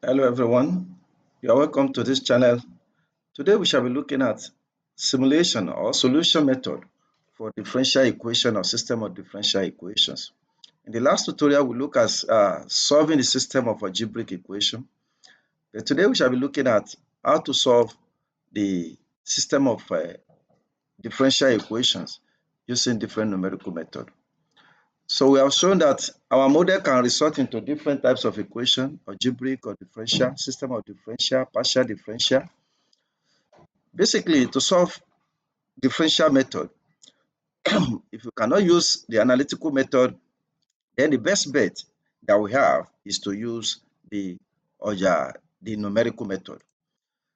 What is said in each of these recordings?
Hello everyone, you are welcome to this channel. Today we shall be looking at simulation or solution method for differential equation or system of differential equations. In the last tutorial we look at solving the system of algebraic equation. But today we shall be looking at how to solve the system of differential equations using different numerical method. So we have shown that our model can result into different types of equation, algebraic or differential, system of differential, partial differential. Basically, to solve differential method, if you cannot use the analytical method, then the best bet that we have is to use the numerical method.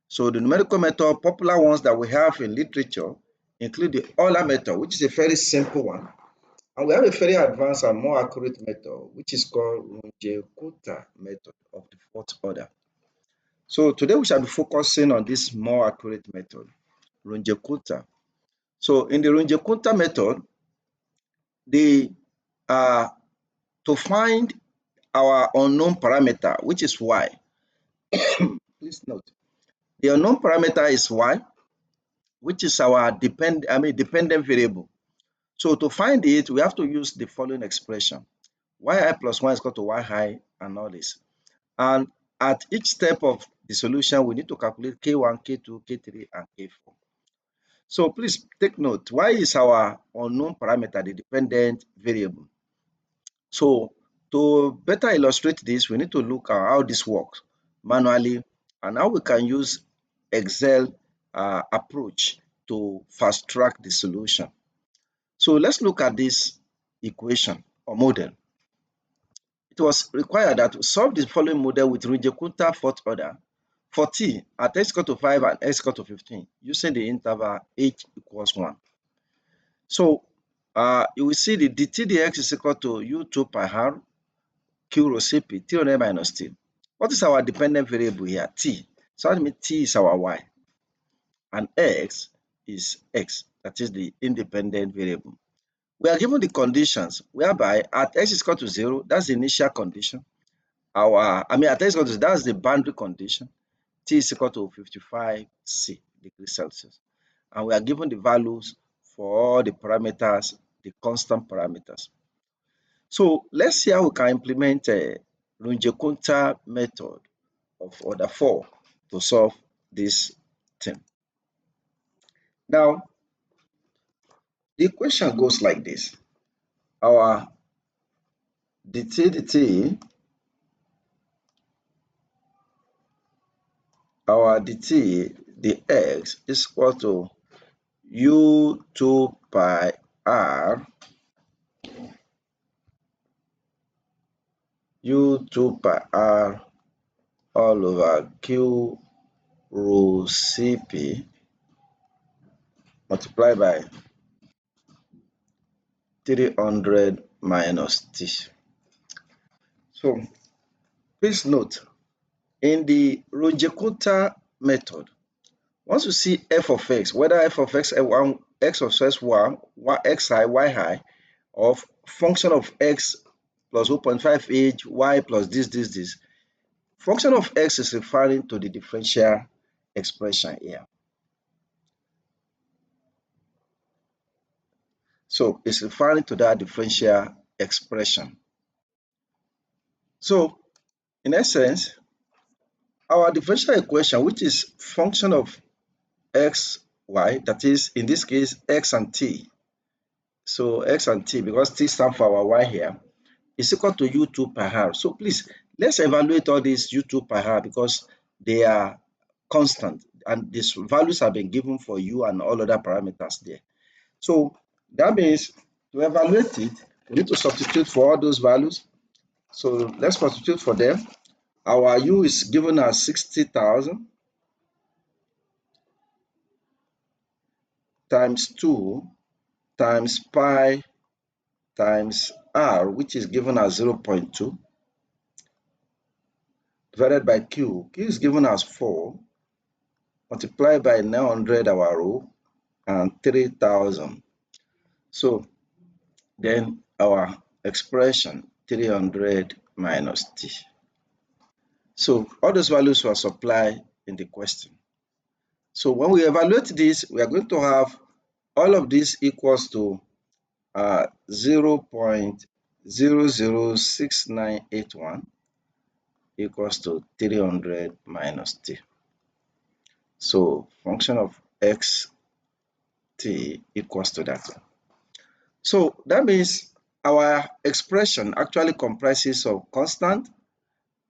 So the numerical method, popular ones that we have in literature include the Euler method, which is a very simple one. And we have a very advanced and more accurate method, which is called Runge-Kutta method of the fourth order. So today we shall be focusing on this more accurate method, Runge-Kutta. So in the Runge-Kutta method, to find our unknown parameter, which is y. Please note, the unknown parameter is y, which is our dependent variable. So to find it, we have to use the following expression: yi plus 1 is equal to y high and all this. And at each step of the solution, we need to calculate k1, k2, k3, and k4. So please take note, y is our unknown parameter, the dependent variable. So to better illustrate this, we need to look at how this works manually and how we can use Excel approach to fast track the solution. So let's look at this equation or model. It was required that we solve the following model with Runge-Kutta fourth order for t at x equal to 5 and x equal to 15 using the interval h equals 1. So you will see the dt dx is equal to u2 pi r q rho cp 300 minus t. What is our dependent variable here? T. So that means t is our y and x is x. That is the independent variable. We are given the conditions whereby at x is equal to 0, that's the initial condition. At x is equal to 0, that's the boundary condition. T is equal to 55 degrees Celsius. And we are given the values for all the parameters, the constant parameters. So let's see how we can implement a Runge-Kutta method of order 4 to solve this thing. Now, the equation goes like this. Our dt dx is equal to u2 pi r all over q rho cp multiplied by 300 minus t. So please note, in the Runge-Kutta method, once you see f of x, whether f of x1, x of x1, x high, y high, or function of x plus 0.5h, y plus this, function of x is referring to the differential expression here. So it's referring to that differential expression. So in essence, our differential equation, which is function of x, y, that is in this case x and t. So x and t, because t stands for our y here, is equal to u2 pi r. So please, let's evaluate all these u2 pi r because they are constant and these values have been given for u and all other parameters there. So that means to evaluate it, we need to substitute for all those values. So let's substitute for them. Our u is given as 60,000 times 2 times pi times r, which is given as 0.2, divided by q. Q is given as 4, multiplied by 900 our rho, and 3,000. So then our expression 300 minus t. So all those values were supplied in the question. So when we evaluate this, we are going to have all of this equals to 0.006981 equals to 300 minus t. So function of x t equals to that. So that means our expression actually comprises of constant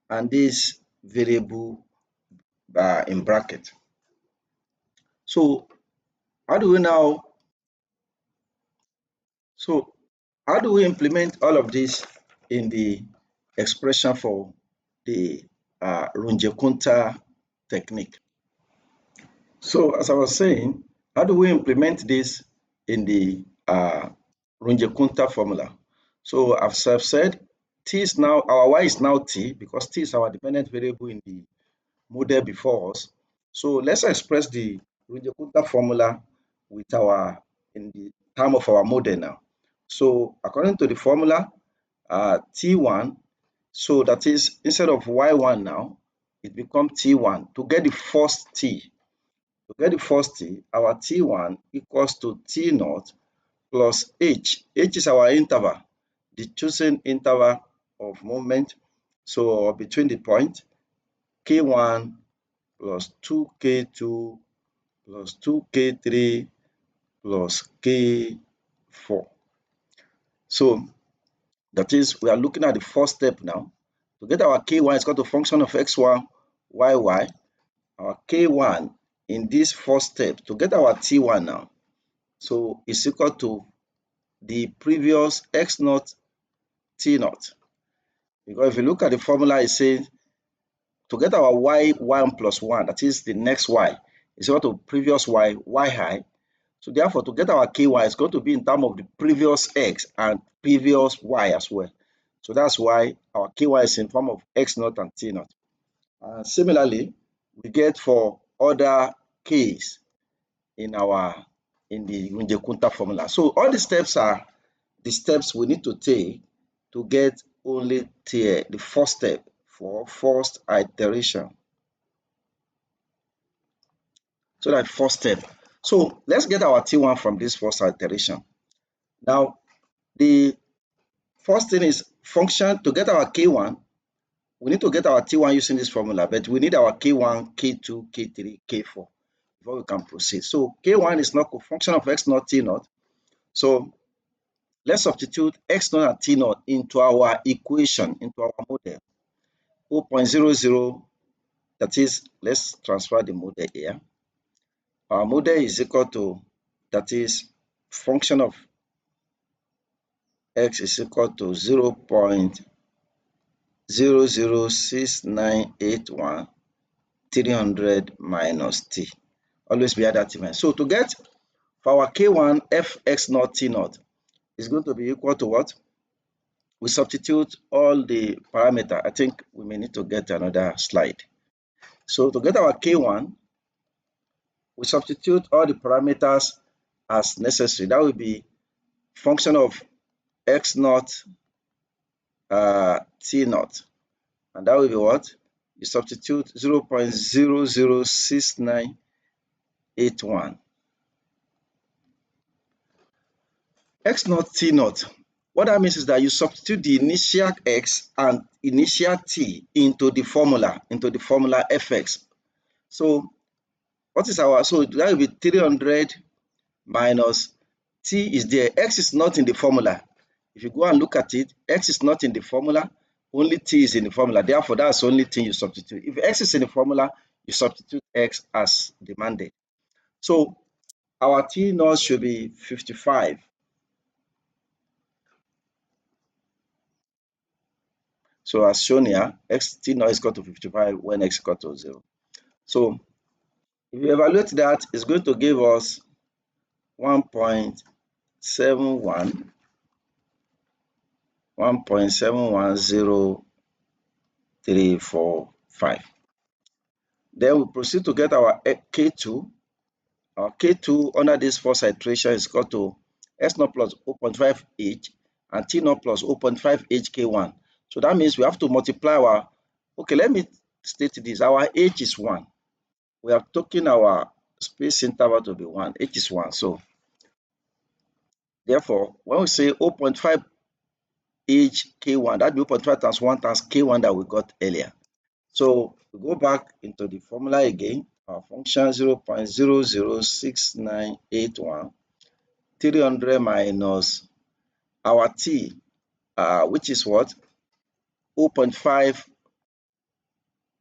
and this variable in bracket. So how do we now, so how do we implement all of this in the expression for the Runge-Kutta technique? So as I was saying, how do we implement this in the Runge-Kutta formula? So as I've said, t is now, our y is now t because t is our dependent variable in the model before us. So let's express the Runge-Kutta formula with our, in the term of our model now. So according to the formula, T1, so that is instead of Y1 now, it becomes T1. To get the first T, our T1 equals to T naught plus H. H is our interval, the chosen interval of moment. So between the point, K1 plus 2K2 plus 2K3 plus K4. So that is, we are looking at the first step now. To get our K1 is called a function of x1, yy. Our K1 in this first step, to get our T1 now, so it's equal to the previous x naught T naught. Because if you look at the formula, it says to get our y1 plus 1, that is the next y, is equal to previous y, y high. So therefore, to get our ky, it's going to be in terms of the previous x and previous y as well. So that's why our ky is in form of x naught and t naught. Similarly, we get for other k's in the Runge-Kutta formula. So all the steps are the steps we need to take to get only the first step for first iteration. So that first step. So let's get our T1 from this first iteration. Now, the first thing is function. To get our K1, we need to get our T1 using this formula, but we need our K1, K2, K3, K4 before we can proceed. So K1 is not a function of x naught, T naught. So let's substitute x naught and T naught into our equation, into our model. 0.00, that is, let's transfer the model here. Our model is equal to, that is, function of x is equal to 0.006981 300 minus t. Always be at that event. So to get for our K1 fx naught T naught is going to be equal to what? We substitute all the parameter. I think we may need to get another slide. So to get our K1, we substitute all the parameters as necessary. That will be function of x naught T naught. And that will be what? You substitute 0.006981. X naught T naught. What that means is that you substitute the initial x and initial t into the formula fx. So what is our, so that will be 300 minus t is there. X is not in the formula. If you go and look at it, x is not in the formula, only t is in the formula. Therefore, that's the only thing you substitute. If x is in the formula, you substitute x as demanded. So our t naught should be 55. So as shown here, x t naught is equal to 55 when x is equal to 0. So if you evaluate that, it's going to give us 1.710345. Then we proceed to get our K2. Our K2 under this first iteration is equal to S naught plus 0.5 H and T naught plus 0.5 H K1. So that means we have to multiply our, okay, let me state this. Our h is 1. We are taking our space interval to be 1. H is 1. So therefore, when we say 0.5 h k1, that will be 0.5 times 1 times k1 that we got earlier. So we go back into the formula again. Our function 0.006981, 300 minus our t, which is what? 0.5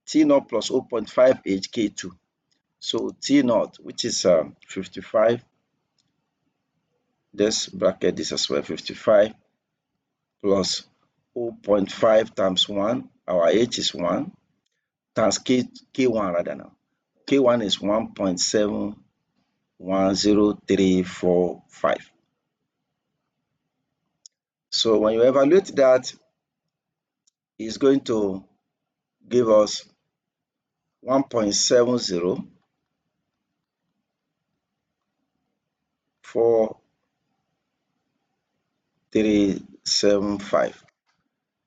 T naught plus 0.5 HK2. So T naught, which is 55, let's bracket this as well, 55 plus 0.5 times 1, our H is 1, times K1 rather now. K1 is 1.710345. So when you evaluate that, it's going to give us 1.704375.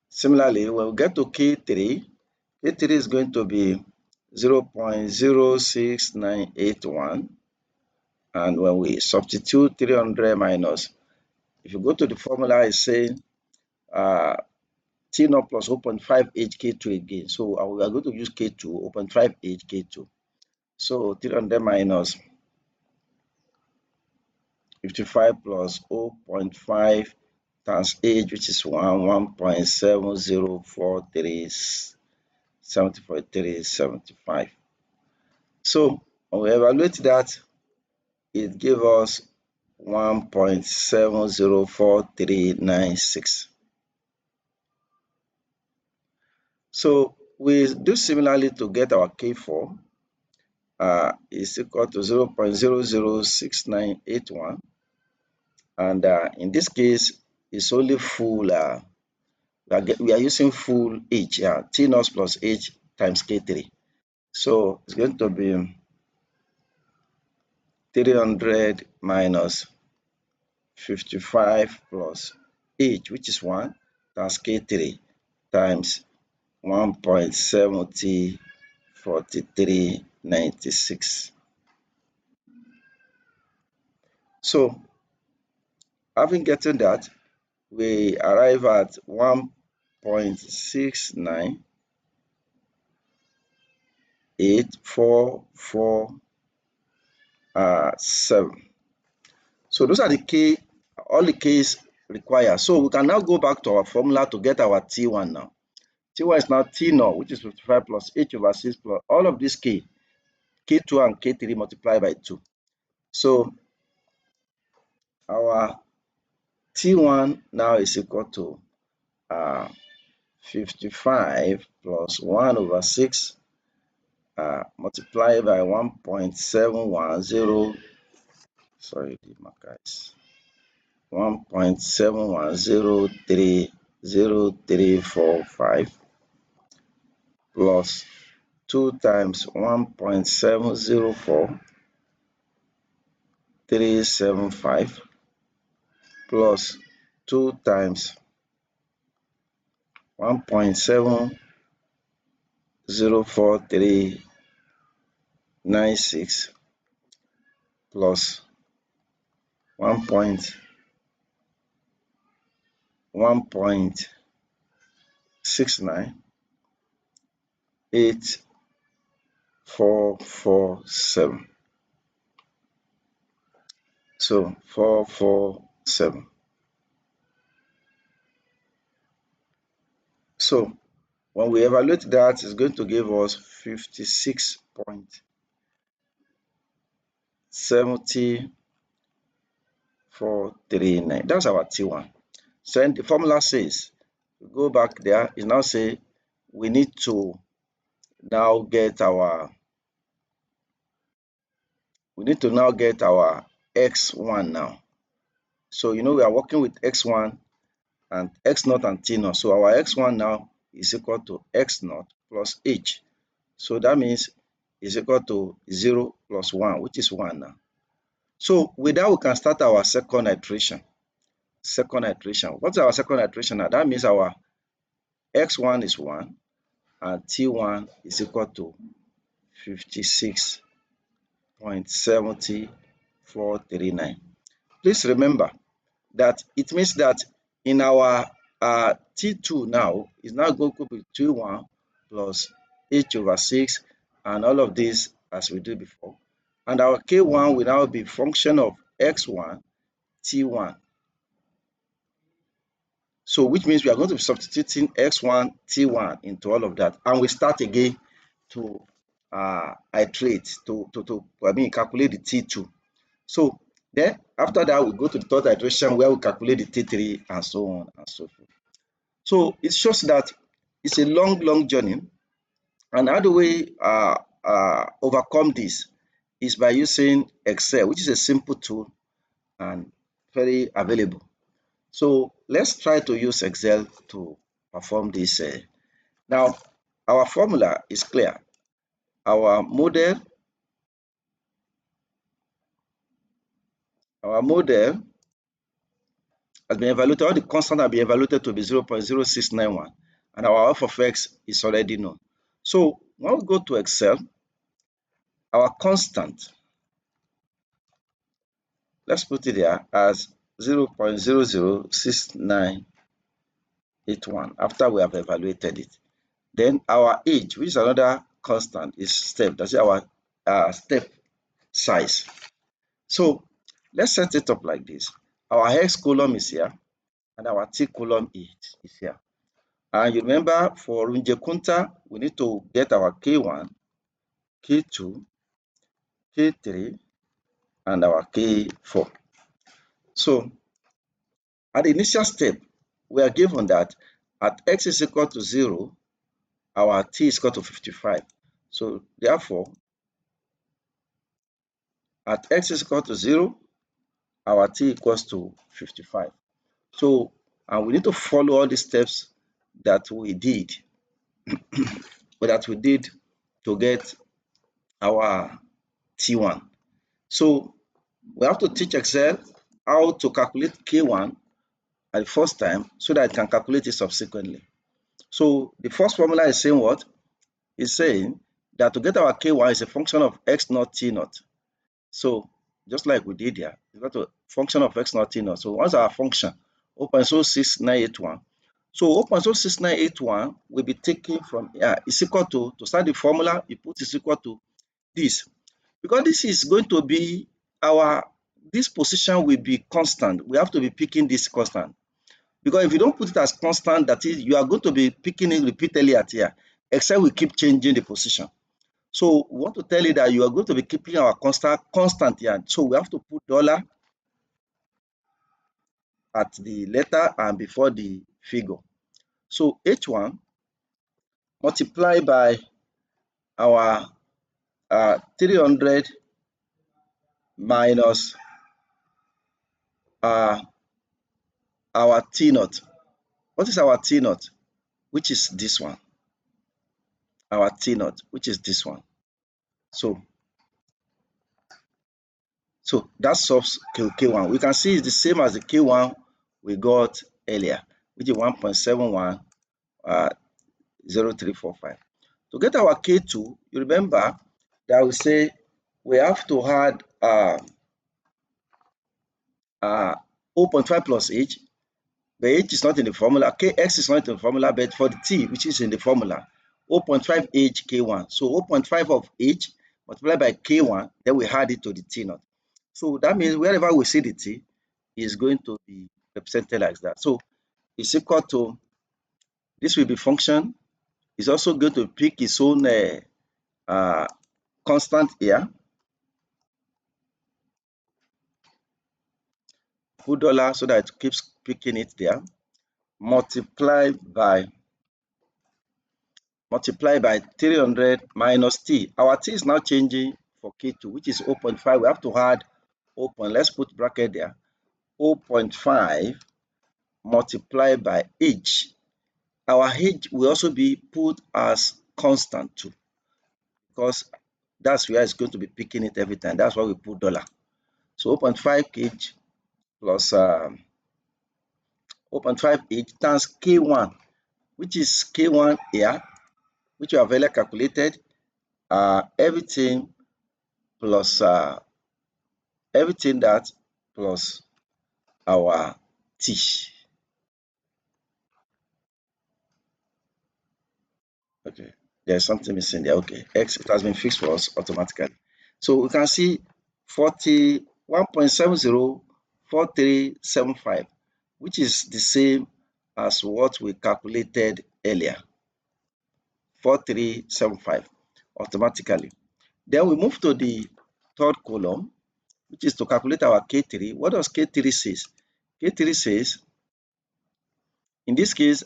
Similarly, when we get to K3, K3 is going to be 0.06981. And when we substitute 300 minus, if you go to the formula, it's saying T naught plus 0.5 HK2 again. So we are going to use K2, 0.5 HK2. So 300 minus 55 plus 0.5 times H, which is 1.704374375. So when we evaluate that, it gives us 1.704396. So we do similarly to get our K4, is equal to 0.006981. And in this case, it's only full, we are using full H, T naught plus H times K3. So it's going to be 300 minus 55 plus H, which is 1, times K3 times 1.704396. So having gotten that, we arrive at 1.698447. So those are the key, all the K's required. So we can now go back to our formula to get our T1 now. T1 is now T naught, which is 55 plus H over 6 plus all of this K, K2 and K3 multiplied by 2. So our T1 now is equal to 55 plus 1 over 6 multiplied by 1.710, sorry, the marker is 1.7103345 plus 2 times 1.704375 plus 2 times 1.04396 plus 1.698447. So 447. So when we evaluate that, it's going to give us 56.7439. That's our T1. So then the formula says, we go back there, it now say we need to now get our X1 now. So we are working with X1 and X0 and T0. So our X1 now is equal to X0 plus H. So that means is equal to 0 plus 1, which is 1 now. So with that, we can start our second iteration. What's our second iteration now? That means our X1 is 1, and T1 is equal to 56.70439. Please remember that it means that in our T2 now is now going to be T1 plus h over 6 and all of this as we did before. And our K1 will now be function of x1, T1. So which means we are going to be substituting x1, T1 into all of that. And we start again to iterate, calculate the T2. So then after that, we go to the third iteration where we calculate the T3 and so on and so forth. So it shows that it's a long journey. And how do we overcome this? Is by using Excel, which is a simple tool and very available. So let's try to use Excel to perform this. Now, our formula is clear. Our model has been evaluated, all the constants have been evaluated to be 0.0691, and our f of x is already known. So when we go to Excel, our constant, let's put it there as 0.006981 after we have evaluated it. Then our age, which is another constant, is step. That's our step size. So let's set it up like this. Our x column is here, and our t column is here. And you remember for Runge-Kutta, we need to get our K1, K2, K3, and our K4. So at the initial step, we are given that at x is equal to 0, our t is equal to 55. So therefore, at x is equal to 0, our t equals to 55. So, and we need to follow all the steps that we did, to get our T1. So we have to teach Excel how to calculate K1 at the first time so that it can calculate it subsequently. So the first formula is saying what? It's saying that to get our K1 is a function of x naught T naught. So just like we did here, we got a function of x naught T naught. So what's our function? 0.06981. So 0.06981 will be taken from is equal to start the formula, you put is equal to this. Because this is going to be this position will be constant. We have to be picking this constant. Because if you don't put it as constant, that is, you are going to be picking it repeatedly at here, except we keep changing the position. So we want to tell you that you are going to be keeping our constant here. So we have to put dollar at the letter and before the figure. So H1 multiplied by our 300 minus our T naught. What is our T naught? Which is this one. Our T naught, which is this one. So that solves K1. We can see it's the same as the K1 we got earlier, which is 1.710345. To get our K2, you remember that we say we have to add 0.5 plus h, but h is not in the formula. Kx is not in the formula, but for the t, which is in the formula, 0.5 h K1. So 0.5 of h multiplied by K1, then we add it to the T naught. So that means wherever we see the T is going to be represented like that. So it's equal to, this will be function. It's also going to pick its own constant here. Put dollar so that it keeps picking it there. Multiply by 300 minus t. Our t is now changing for K2, which is 0.5. We have to add 0. Let's put bracket there. 0.5 multiplied by h. Our h will also be put as constant too, because that's where it's going to be picking it every time. That's why we put dollar. So 0.5 h plus 0.5 h times K1, which is K1 here, which we have earlier calculated, everything plus everything that plus our t. Okay, there's something missing there. Okay, x, it has been fixed for us automatically. So we can see 41.704375, which is the same as what we calculated earlier, 4375 automatically. Then we move to the third column, which is to calculate our K3. What does K3 says? K3 says, in this case,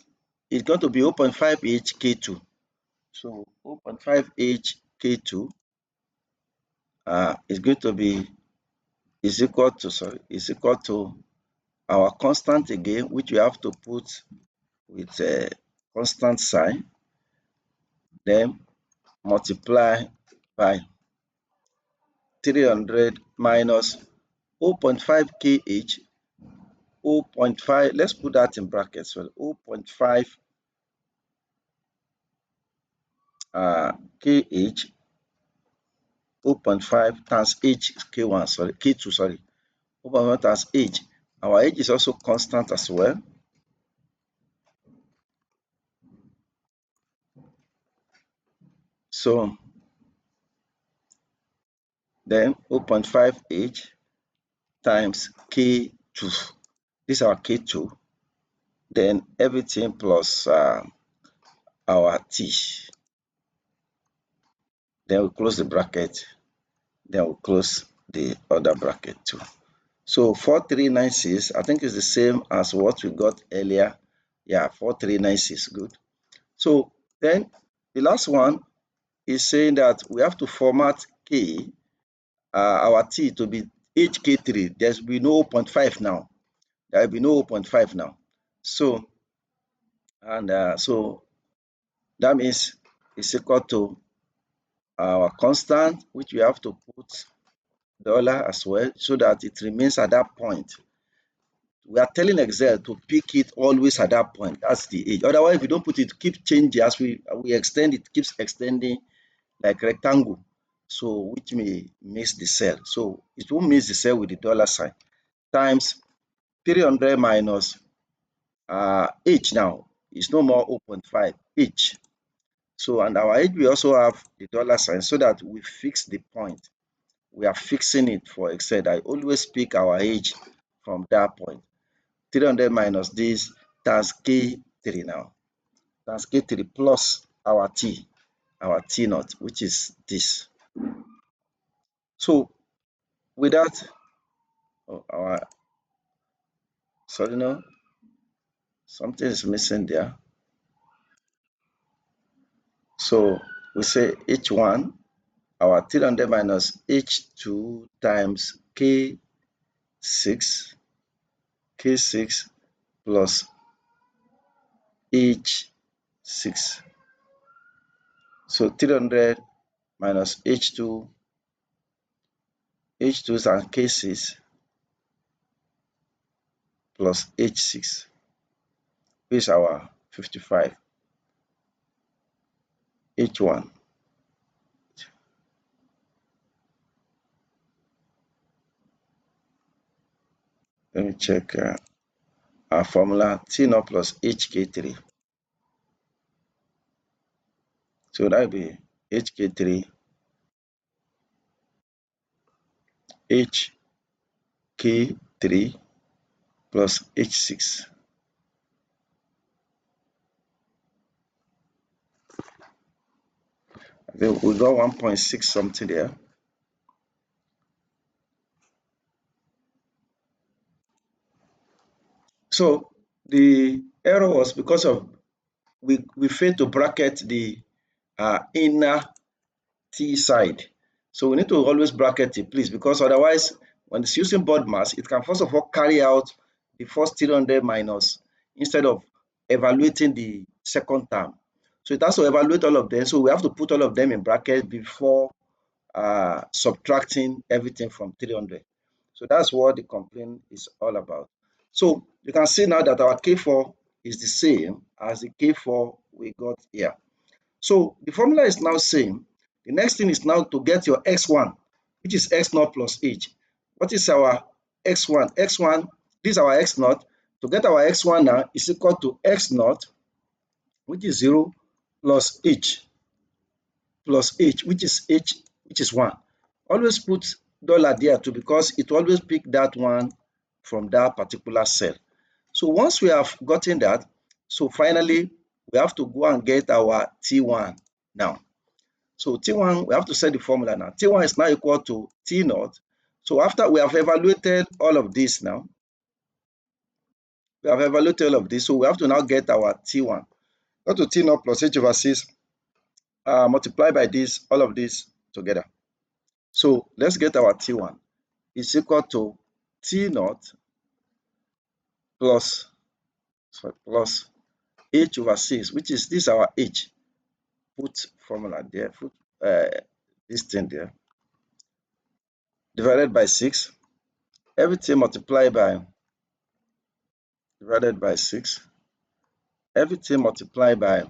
it's going to be 0.5H K2. So 0.5H K2 is going to be is equal to our constant again, which we have to put with a constant sign, then multiply by 300 minus 0.5 kh, 0.5, let's put that in brackets, so 0.5 kh, 0.5 times h k1, sorry, k2, sorry, 0.1 times h. Our h is also constant as well. So then 0.5 h times k2. This is our k2. Then everything plus our t. Then we close the bracket. Then we close the other bracket too. So 4396, I think is the same as what we got earlier. Yeah, 4396, good. So then the last one is saying that we have to format k, our t to be hk3. There's be no 0.5 now. There will be no 0.5 now. So, and so that means it's equal to our constant, which we have to put dollar as well, so that it remains at that point. We are telling Excel to pick it always at that point. That's the age. Otherwise, if you don't put it, keep changing as we extend it, keeps extending like rectangle. So which may miss the cell. So it won't miss the cell with the dollar sign times 300 minus h now is no more 0.5 h. So and our h we also have the dollar sign so that we fix the point. We are fixing it for Excel. I always pick our age from that point. 300 minus this times K3 now. Times K3 plus our T naught, which is this. So with that, sorry, no, something is missing there. So we say H1, our 300 minus H2 times K6 plus H6. So 300 minus H2 and K6 plus H6 is our 55. H1. Let me check our formula T naught plus HK3. So that will be HK3 HK3 plus H6. Then we got 1.6 something there. So the error was because of we failed to bracket the inner T side. So we need to always bracket it, please, because otherwise, when it's using board mass, it can first of all carry out the first 300 minus instead of evaluating the second term. So it has to evaluate all of them. So we have to put all of them in bracket before subtracting everything from 300. So that's what the complaint is all about. So you can see now that our K4 is the same as the K4 we got here. So the formula is now same. The next thing is now to get your x1, which is x0 plus h. What is our x1? X1, this is our x0. To get our x1 now is equal to x0, which is 0, plus h, which is 1. Always put dollar there too, because it always pick that one from that particular cell. So once we have gotten that, so finally we have to go and get our T1 now. So T1, we have to set the formula now. T1 is now equal to T0. So after we have evaluated all of this now, so we have to now get our T1. Go to T0 plus h over 6, multiply by this, all of this together. So let's get our T1 is equal to T0 plus h over 6, which is this our h. Put formula there, put this thing there, divided by 6, everything multiplied by, divided by 6, everything multiplied by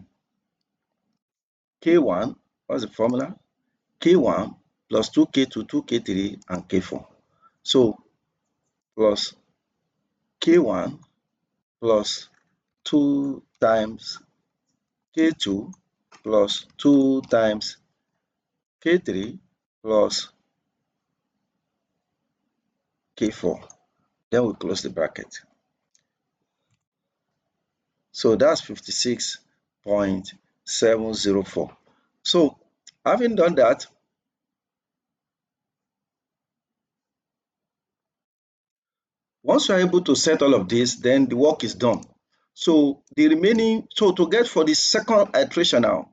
K1, what's the formula? K1 plus 2K2, 2K3, and K4. So plus K1 plus 2 times K2 plus 2 times K3 plus K4. Then we close the bracket. So that's 56.704. So having done that, once you're able to set all of this, then the work is done. So the remaining, so to get for the second iteration now,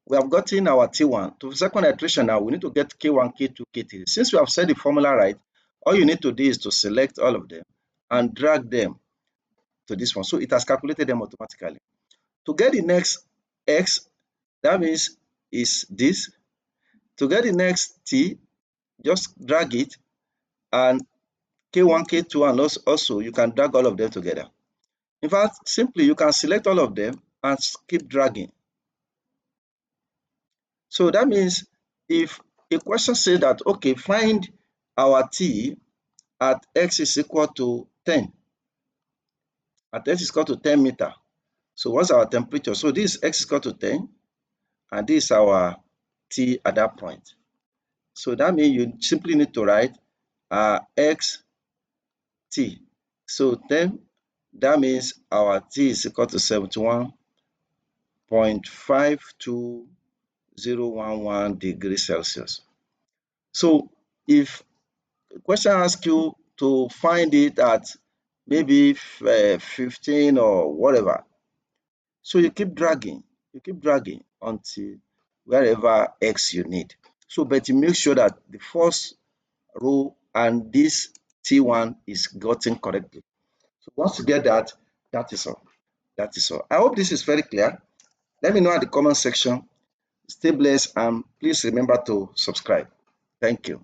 we have gotten our T1. To the second iteration now, we need to get K1, K2, K3. Since we have set the formula right, all you need to do is to select all of them and drag them to this one. So it has calculated them automatically. To get the next X, that means is this. To get the next T, just drag it, and K1, K2, and also you can drag all of them together. In fact, simply you can select all of them and keep dragging. So that means if a question says that, okay, find our T at x is equal to 10, at x is equal to 10 meter. So what's our temperature? So this is x is equal to 10, and this is our T at that point. So that means you simply need to write x T. So then that means our T is equal to 71.52011 degrees Celsius. So if the question asks you to find it at maybe 15 or whatever, so you keep dragging until wherever x you need. So but you make sure that the first row and this T1 is gotten correctly. So once you get that, that is all. That is all. I hope this is very clear. Let me know in the comment section. Stay blessed and please remember to subscribe. Thank you.